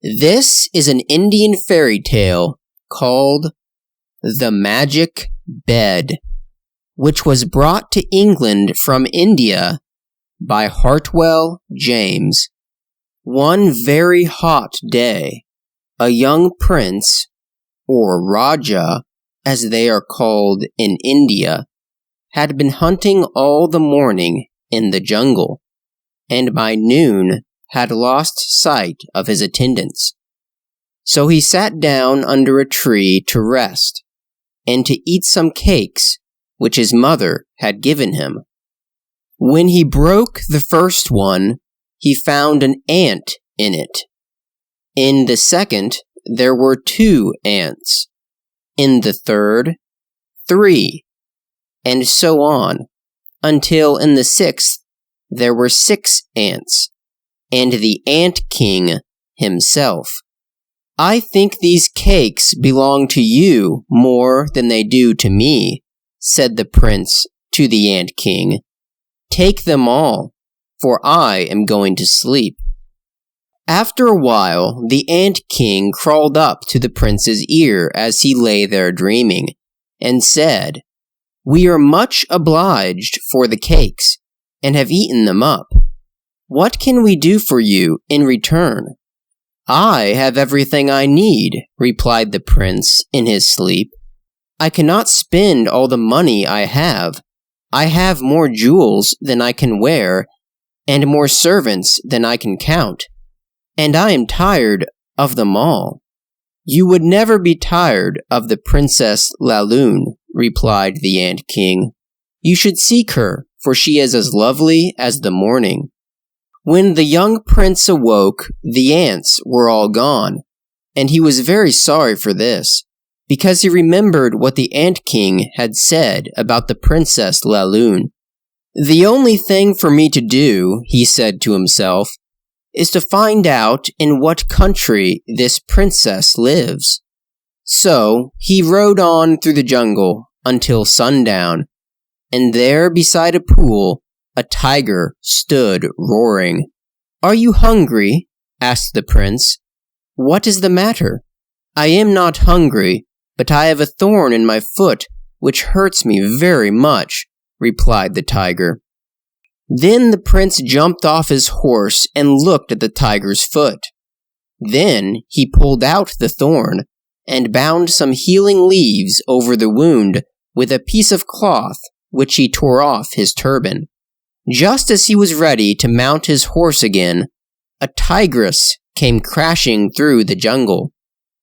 This is an Indian fairy tale called The Magic Bed, which was brought to England from India by Hartwell James. One very hot day, a young prince, or Raja as they are called in India, had been hunting all the morning in the jungle, and by noon had lost sight of his attendants. So he sat down under a tree to rest, and to eat some cakes which his mother had given him. When he broke the first one, he found an ant in it. In the second, there were 2 ants. In the third, 3, and so on, until in the 6th, there were 6 ants, and the ant king himself. "I think these cakes belong to you more than they do to me," said the prince to the ant king. "Take them all, for I am going to sleep." After a while, the ant king crawled up to the prince's ear as he lay there dreaming, and said, "We are much obliged for the cakes, and have eaten them up. What can we do for you in return?" "I have everything I need," replied the prince in his sleep. "I cannot spend all the money I have. I have more jewels than I can wear, and more servants than I can count, and I am tired of them all." "You would never be tired of the Princess Laloon," replied the ant king. "You should seek her, for she is as lovely as the morning." When the young prince awoke, the ants were all gone, and he was very sorry for this, because he remembered what the ant king had said about the Princess Laloon. "The only thing for me to do," he said to himself, "is to find out in what country this princess lives." So he rode on through the jungle until sundown, and there beside a pool, a tiger stood roaring. "Are you hungry?" asked the prince. "What is the matter?" "I am not hungry, but I have a thorn in my foot which hurts me very much," replied the tiger. Then the prince jumped off his horse and looked at the tiger's foot. Then he pulled out the thorn and bound some healing leaves over the wound with a piece of cloth which he tore off his turban. Just as he was ready to mount his horse again, a tigress came crashing through the jungle.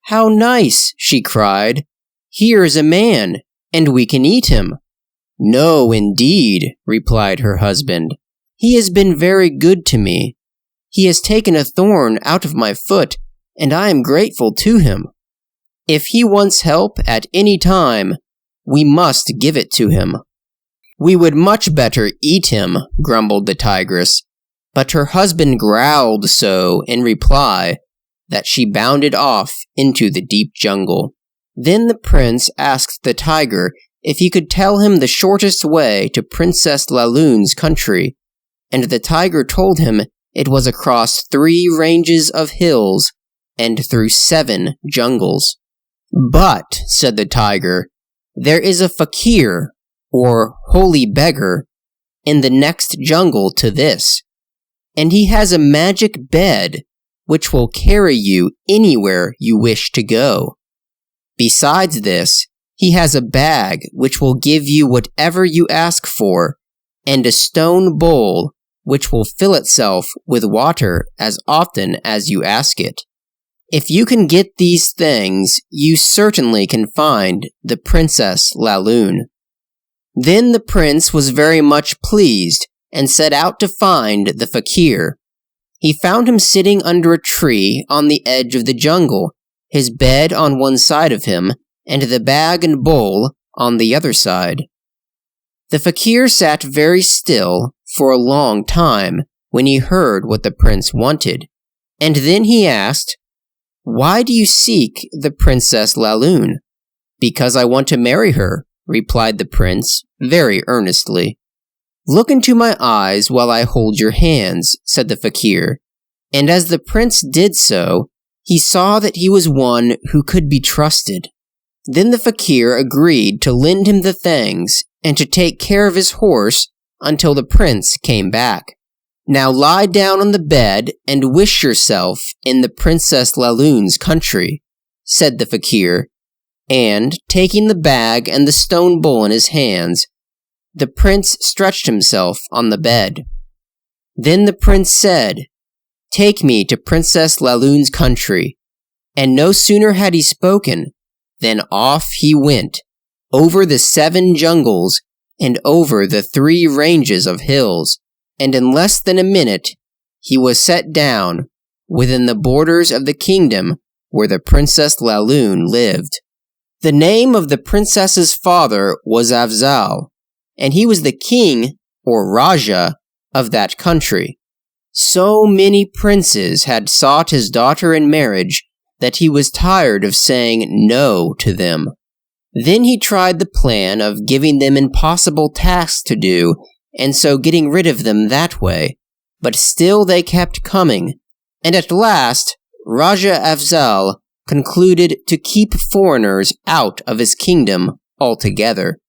"How nice!" she cried. "Here is a man, and we can eat him." "No, indeed," replied her husband. "He has been very good to me. He has taken a thorn out of my foot, and I am grateful to him. If he wants help at any time, we must give it to him." "We would much better eat him," grumbled the tigress, but her husband growled so in reply that she bounded off into the deep jungle. Then the prince asked the tiger if he could tell him the shortest way to Princess Laloon's country, and the tiger told him it was across 3 ranges of hills and through 7 jungles. "But," said the tiger, "there is a fakir, or holy beggar, in the next jungle to this, and he has a magic bed which will carry you anywhere you wish to go. Besides this, he has a bag which will give you whatever you ask for, and a stone bowl which will fill itself with water as often as you ask it. If you can get these things, you certainly can find the Princess Laloon." Then the prince was very much pleased and set out to find the fakir. He found him sitting under a tree on the edge of the jungle, his bed on one side of him, and the bag and bowl on the other side. The fakir sat very still for a long time when he heard what the prince wanted, and then he asked, "Why do you seek the Princess Laloon?" "Because I want to marry her," replied the prince very earnestly. "Look into my eyes while I hold your hands," said the fakir, and as the prince did so, He saw that he was one who could be trusted. Then the fakir agreed to lend him the things and to take care of his horse until the prince came back. "Now lie down on the bed and wish yourself in the Princess Laloon's country," said the fakir, and, taking the bag and the stone bowl in his hands, the prince stretched himself on the bed. Then the prince said, "Take me to Princess Laloon's country," and no sooner had he spoken than off he went, over the 7 jungles and over the 3 ranges of hills, and in less than a minute he was set down within the borders of the kingdom where the Princess Laloon lived. The name of the princess's father was Afzal, and he was the king, or Raja, of that country. So many princes had sought his daughter in marriage that he was tired of saying no to them. Then he tried the plan of giving them impossible tasks to do, and so getting rid of them that way, but still they kept coming, and at last Raja Afzal concluded to keep foreigners out of his kingdom altogether.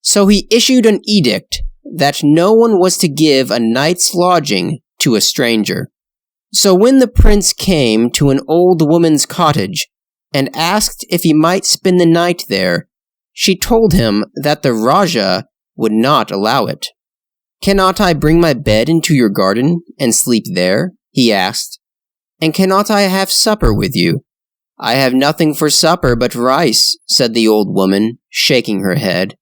So he issued an edict that no one was to give a night's lodging to a stranger. So when the prince came to an old woman's cottage and asked if he might spend the night there, she told him that the Raja would not allow it. "Cannot I bring my bed into your garden and sleep there?" he asked. "And cannot I have supper with you?" "I have nothing for supper but rice," said the old woman, shaking her head.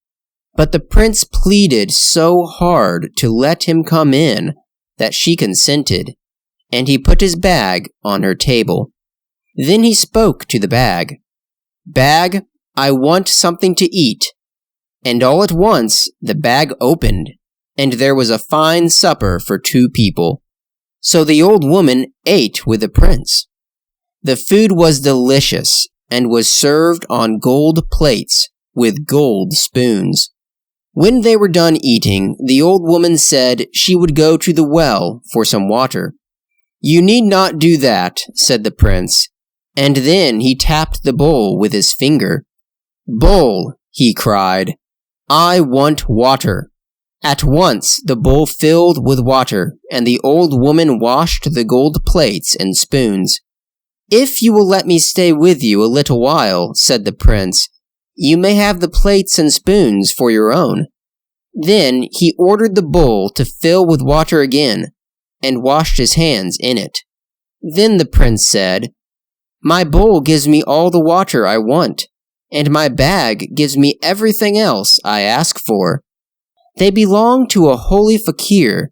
But the prince pleaded so hard to let him come in that she consented, and he put his bag on her table. Then he spoke to the bag. "Bag, I want something to eat." And all at once the bag opened, and there was a fine supper for 2 people. So the old woman ate with the prince. The food was delicious, and was served on gold plates with gold spoons. When they were done eating, the old woman said she would go to the well for some water. "You need not do that," said the prince, and then he tapped the bowl with his finger. "Bowl," he cried, "I want water." At once the bowl filled with water, and the old woman washed the gold plates and spoons. "If you will let me stay with you a little while," said the prince, "you may have the plates and spoons for your own." Then he ordered the bowl to fill with water again, and washed his hands in it. Then the prince said, "My bowl gives me all the water I want, and my bag gives me everything else I ask for. They belong to a holy fakir,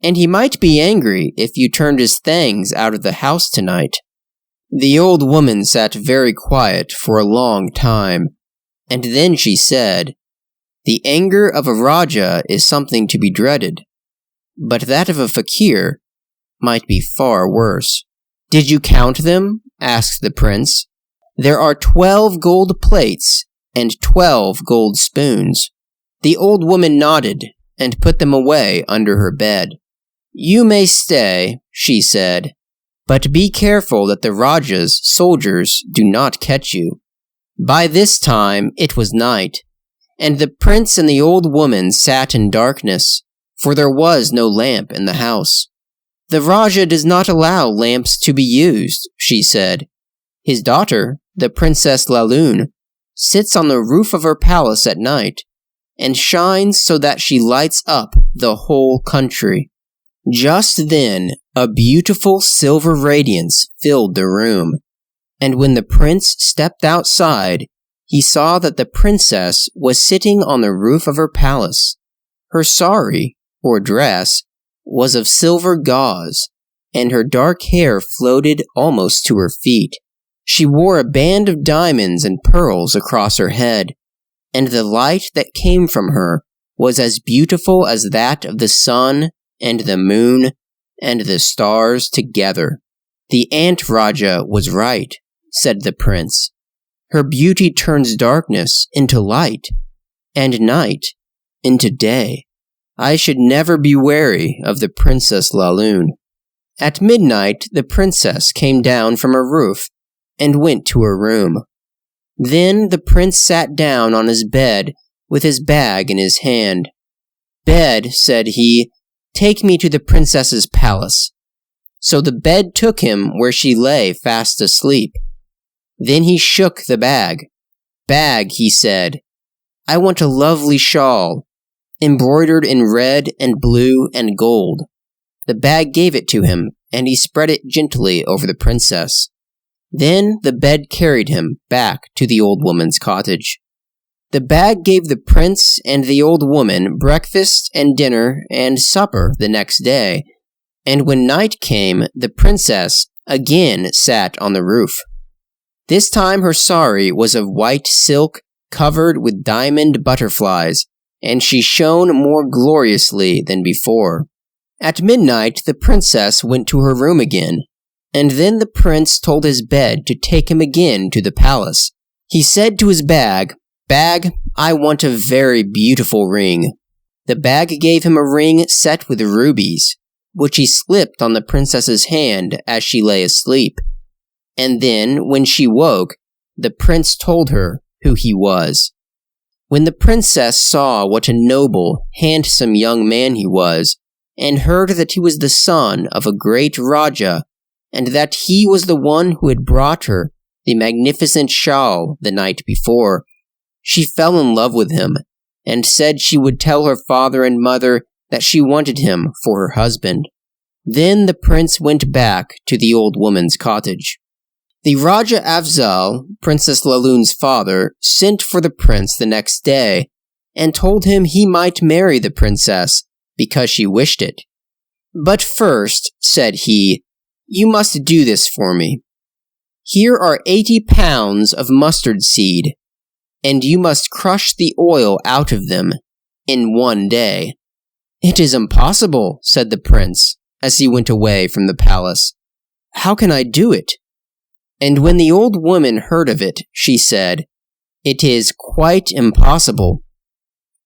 and he might be angry if you turned his things out of the house tonight." The old woman sat very quiet for a long time, and then she said, "The anger of a Raja is something to be dreaded, but that of a fakir might be far worse." "Did you count them?" asked the prince. "There are 12 gold plates and 12 gold spoons." The old woman nodded and put them away under her bed. "You may stay," she said, "but be careful that the Raja's soldiers do not catch you." By this time it was night, and the prince and the old woman sat in darkness, for there was no lamp in the house. "The Raja does not allow lamps to be used," she said. "His daughter, the Princess Laloon, sits on the roof of her palace at night, and shines so that she lights up the whole country." Just then, a beautiful silver radiance filled the room, and when the prince stepped outside, he saw that the princess was sitting on the roof of her palace. Her sari, or dress, was of silver gauze, and her dark hair floated almost to her feet. She wore a band of diamonds and pearls across her head, and the light that came from her was as beautiful as that of the sun and the moon and the stars together. "The Ant Raja was right," said the prince. "Her beauty turns darkness into light, and night into day. I should never be wary of the Princess Laloon." At midnight the princess came down from her roof and went to her room. Then the prince sat down on his bed with his bag in his hand. "Bed," said he, "take me to the princess's palace." So the bed took him where she lay fast asleep. Then he shook the bag. "Bag," he said, "I want a lovely shawl, embroidered in red and blue and gold." The bag gave it to him, and he spread it gently over the princess. Then the bed carried him back to the old woman's cottage. The bag gave the prince and the old woman breakfast and dinner and supper the next day, and when night came, the princess again sat on the roof. This time her sari was of white silk covered with diamond butterflies, and she shone more gloriously than before. At midnight, the princess went to her room again, and then the prince told his bed to take him again to the palace. He said to his bag, "Bag, I want a very beautiful ring." The bag gave him a ring set with rubies, which he slipped on the princess's hand as she lay asleep. And then, when she woke, the prince told her who he was. When the princess saw what a noble, handsome young man he was, and heard that he was the son of a great Raja, and that he was the one who had brought her the magnificent shawl the night before, she fell in love with him, and said she would tell her father and mother that she wanted him for her husband. Then the prince went back to the old woman's cottage. The Raja Afzal, Princess Laloon's father, sent for the prince the next day, and told him he might marry the princess, because she wished it. "But first," said he, "you must do this for me. Here are 80 pounds of mustard seed, and you must crush the oil out of them in one day." "It is impossible," said the prince, as he went away from the palace. "How can I do it?" And when the old woman heard of it, she said, "It is quite impossible.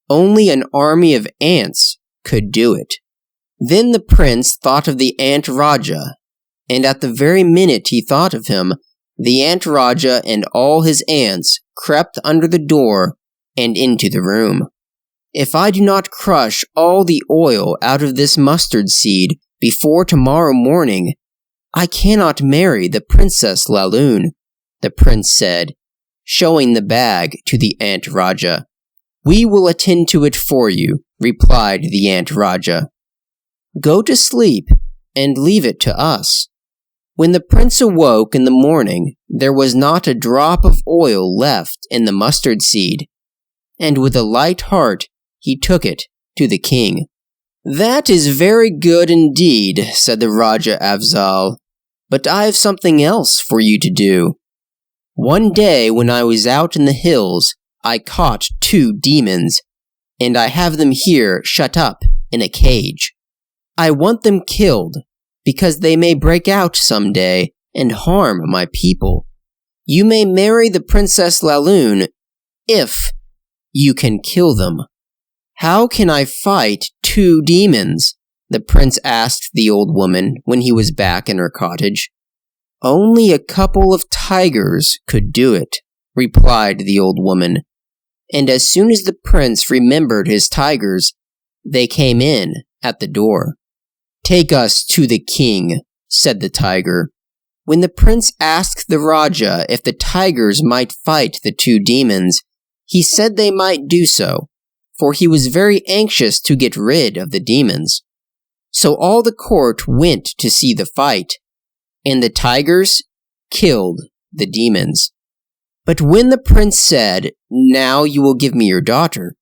Only an army of ants could do it." Then the prince thought of the ant Raja, and at the very minute he thought of him, the ant Raja and all his ants crept under the door and into the room. "If I do not crush all the oil out of this mustard seed before tomorrow morning, I cannot marry the Princess Laloon," the prince said, showing the bag to the ant Raja. "We will attend to it for you," replied the ant Raja. "Go to sleep and leave it to us." When the prince awoke in the morning, there was not a drop of oil left in the mustard seed, and with a light heart he took it to the king. "That is very good indeed," said the Raja Afzal, "but I have something else for you to do. One day when I was out in the hills, I caught 2 demons, and I have them here shut up in a cage. I want them killed, because they may break out some day and harm my people. You may marry the Princess Laloon if you can kill them." "How can I fight 2 demons?" the prince asked the old woman when he was back in her cottage. "Only a couple of tigers could do it," replied the old woman. And as soon as the prince remembered his tigers, they came in at the door. "Take us to the king," said the tiger. When the prince asked the Raja if the tigers might fight the 2 demons, he said they might do so, for he was very anxious to get rid of the demons. So all the court went to see the fight, and the tigers killed the demons. But when the prince said, "Now you will give me your daughter,"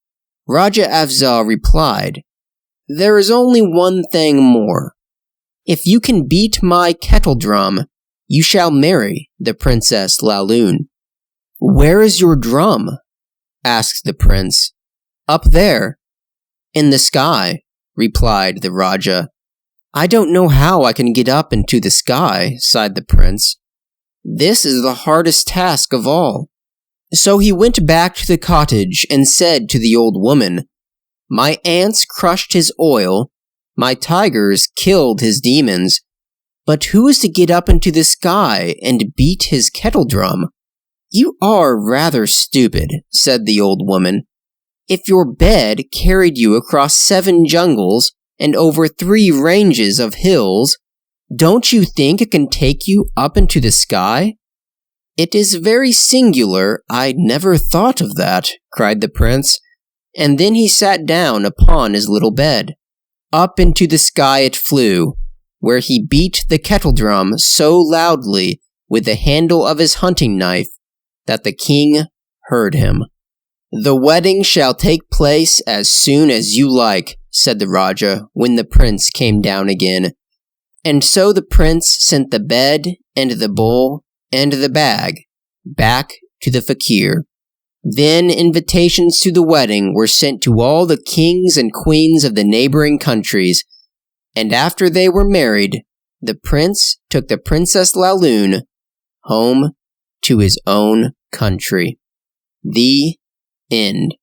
Raja Afzal replied, "There is only one thing more. If you can beat my kettle drum, you shall marry the Princess Laloon." "Where is your drum?" asked the prince. "Up there, in the sky," replied the Raja. "I don't know how I can get up into the sky," sighed the prince. "This is the hardest task of all." So he went back to the cottage and said to the old woman, "My ants crushed his oil, my tigers killed his demons, But who is to get up into the sky and beat his kettle drum? You are rather stupid, said the old woman. If your bed carried you across 7 jungles and over 3 ranges of hills, don't you think it can take you up into the sky? It is very singular, I never thought of that, cried the prince, and then he sat down upon his little bed. Up into the sky it flew, where he beat the kettle drum so loudly with the handle of his hunting knife that the king heard him. The wedding shall take place as soon as you like, said the Raja when the prince came down again. And so the prince sent the bed and the bowl and the bag back to the fakir. Then invitations to the wedding were sent to all the kings and queens of the neighboring countries, and after they were married, the prince took the Princess Laloon home to his own country. The end.